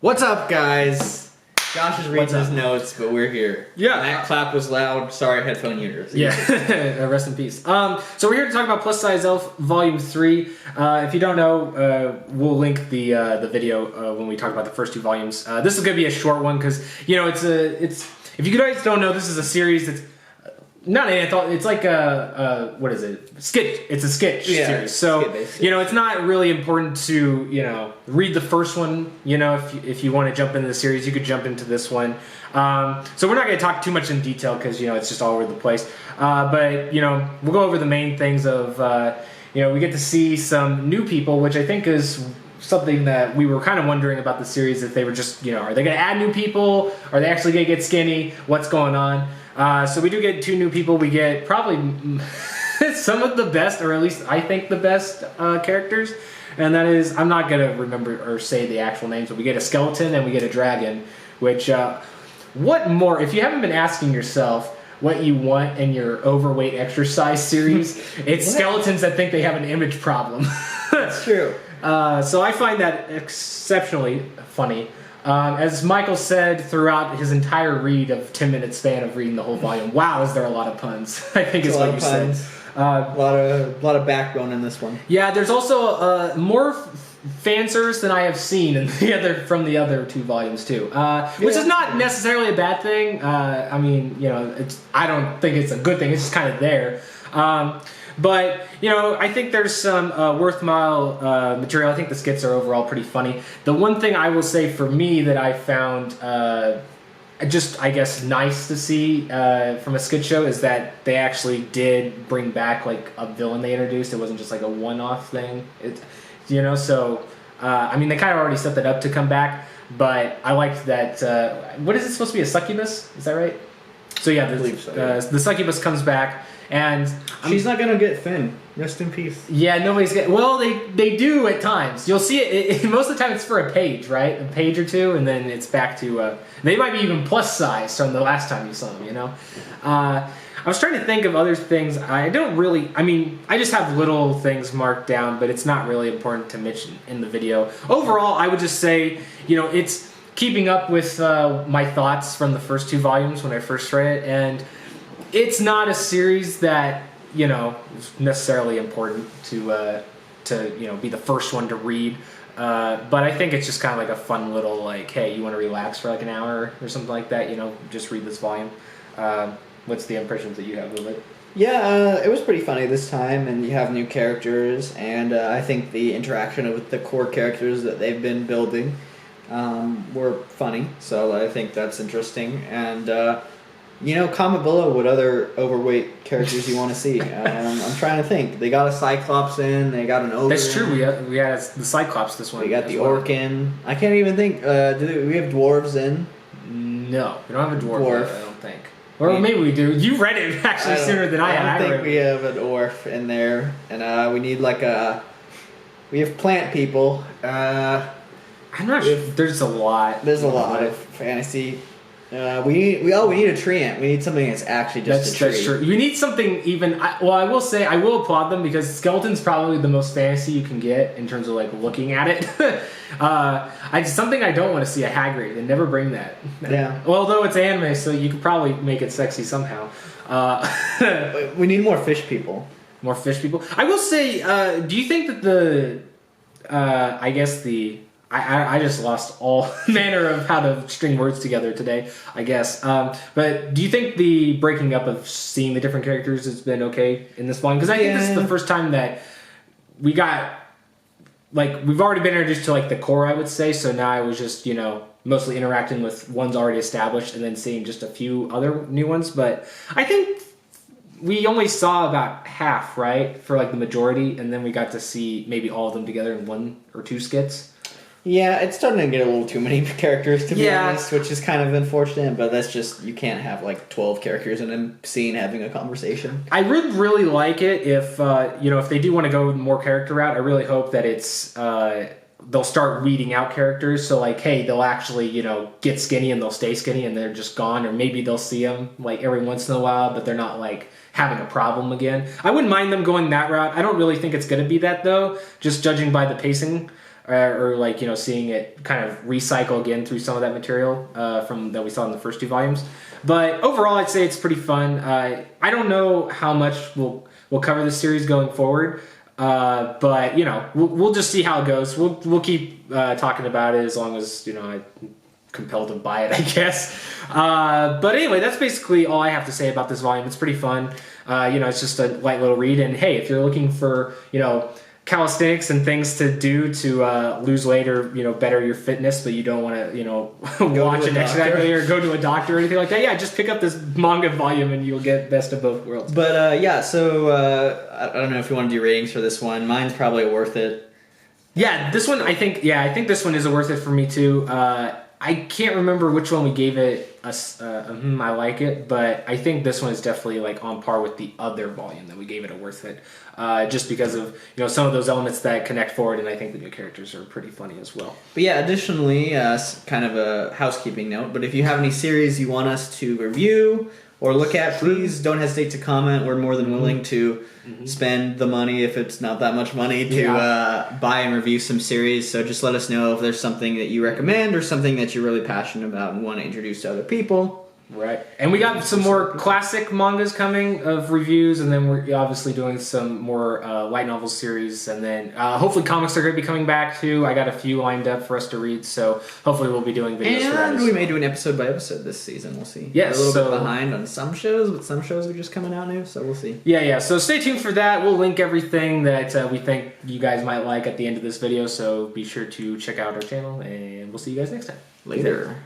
What's up, guys? Josh is reading his notes, but we're here. Yeah. That clap was loud. Sorry, headphone users. Yeah, rest in peace. So we're here to talk about Plus Size Elf Volume 3. If you don't know, we'll link the video when we talk about the first two volumes. This is going to be a short one because, you know, it's if you guys don't know, this is a series that's not an anthology. It's like what is it? Sketch. It's a sketch series. So you know, it's not really important to read the first one. You know, if you want to jump into the series, you could jump into this one. So we're not going to talk too much in detail because it's just all over the place. But we'll go over the main things of we get to see some new people, which I think is something that we were kind of wondering about the series. If they were just are they going to add new people? Are they actually going to get skinny? What's going on? So we do get two new people. We get probably some of the best, or at least I think the best characters. And that is, I'm not going to remember or say the actual names, but we get a skeleton and we get a dragon. Which, what more, if you haven't been asking yourself what you want in your overweight exercise series, it's skeletons that think they have an image problem. That's true. So I find that exceptionally funny. As Michael said throughout his entire read of 10-minute span of reading the whole volume, wow, is there a lot of puns? I think is what you said. A lot of backbone in this one. Yeah, there's also more fan service than I have seen in from the other two volumes too, which is not necessarily a bad thing. I mean, I don't think it's a good thing. It's just kind of there. But, I think there's some worthwhile material. I think the skits are overall pretty funny. The one thing I will say for me that I found just, I guess, nice to see from a skit show is that they actually did bring back, like, a villain they introduced. It wasn't just, like, a one-off thing. So, I mean, they kind of already set that up to come back. But I liked that, what is it supposed to be, a succubus? Is that right? So, yeah, the succubus comes back. And she's not gonna get thin. Rest in peace. Yeah, nobody's getting. Well, they do at times. You'll see it. Most of the time, it's for a page, right? A page or two, and then it's back to. They might be even plus size from the last time you saw them. I was trying to think of other things. I don't really. I mean, I just have little things marked down, but it's not really important to mention in the video. Overall, I would just say, it's keeping up with my thoughts from the first two volumes when I first read it, and it's not a series that is necessarily important to be the first one to read, but I think it's just kind of like a fun little, like, hey, you want to relax for like an hour or something like that, just read this volume. What's the impressions that you have of it? Yeah, it was pretty funny this time, and you have new characters, and I think the interaction with the core characters that they've been building were funny, so I think that's interesting. And comment below what other overweight characters you want to see. I'm trying to think. They got a Cyclops in. They got an Ogre. That's true. We had the Cyclops this one. We got the Orc in. I can't even think. Do we have dwarves in? No, we don't have a dwarf. I don't think. Or maybe we do. You read it actually sooner than I have. I don't think we have an dwarf in there. And we need we have plant people. I'm not sure. There's a lot. There's a lot of fantasy. We need a tree ant. We need something that's actually just a tree. That's true. You need something even. I will say I will applaud them because skeleton's probably the most fantasy you can get in terms of like looking at it. Something I don't want to see a Hagrid. They never bring that. Yeah. Well, although it's anime, so you could probably make it sexy somehow. We need more fish people. More fish people. I will say. Do you think that I just lost all manner of how to string words together today, I guess. But do you think the breaking up of seeing the different characters has been okay in this volume? Because I think this is the first time that we got, we've already been introduced to, the core, I would say. So now I was just, mostly interacting with ones already established and then seeing just a few other new ones. But I think we only saw about half, right, for, the majority. And then we got to see maybe all of them together in one or two skits. Yeah, it's starting to get a little too many characters, to be honest, which is kind of unfortunate, but that's just, you can't have 12 characters in a scene having a conversation. I would really like it if, if they do want to go more character route, I really hope that it's, they'll start weeding out characters, so hey, they'll actually, get skinny and they'll stay skinny and they're just gone, or maybe they'll see them, every once in a while, but they're not, having a problem again. I wouldn't mind them going that route. I don't really think it's going to be that, though, just judging by the pacing. or like seeing it kind of recycle again through some of that material from that we saw in the first 2 volumes. But overall, I'd say it's pretty fun. I don't know how much we'll cover this series going forward, but we'll just see how it goes. We'll keep talking about it as long as I'm compelled to buy it, I guess. But anyway, that's basically all I have to say about this volume. It's pretty fun. It's just a light little read. And hey, if you're looking for calisthenics and things to do to lose weight or better your fitness, but you don't want to watch an exercise video or go to a doctor or anything like that, just pick up this manga volume and you'll get best of both worlds. But so I don't know if you want to do ratings for this one. Mine's probably worth it. Yeah, this one I think this one is worth it for me too. I can't remember which one we gave it I like it, but I think this one is definitely like on par with the other volume that we gave it a worth it, just because of some of those elements that connect forward, and I think the new characters are pretty funny as well. But yeah, additionally, kind of a housekeeping note, but if you have any series you want us to review or look at, please don't hesitate to comment. We're more than willing to spend the money, if it's not that much money, to buy and review some series. So just let us know if there's something that you recommend or something that you're really passionate about and want to introduce to other people. Right. And we got some more classic mangas coming of reviews, and then we're obviously doing some more light novel series, and then hopefully comics are going to be coming back too. I got a few lined up for us to read, so hopefully we'll be doing videos for that. And we may do an episode by episode this season. We'll see. Yes, we're a little bit behind on some shows, but some shows are just coming out new, so we'll see. Yeah. So stay tuned for that. We'll link everything that we think you guys might like at the end of this video, so be sure to check out our channel, and we'll see you guys next time. Later.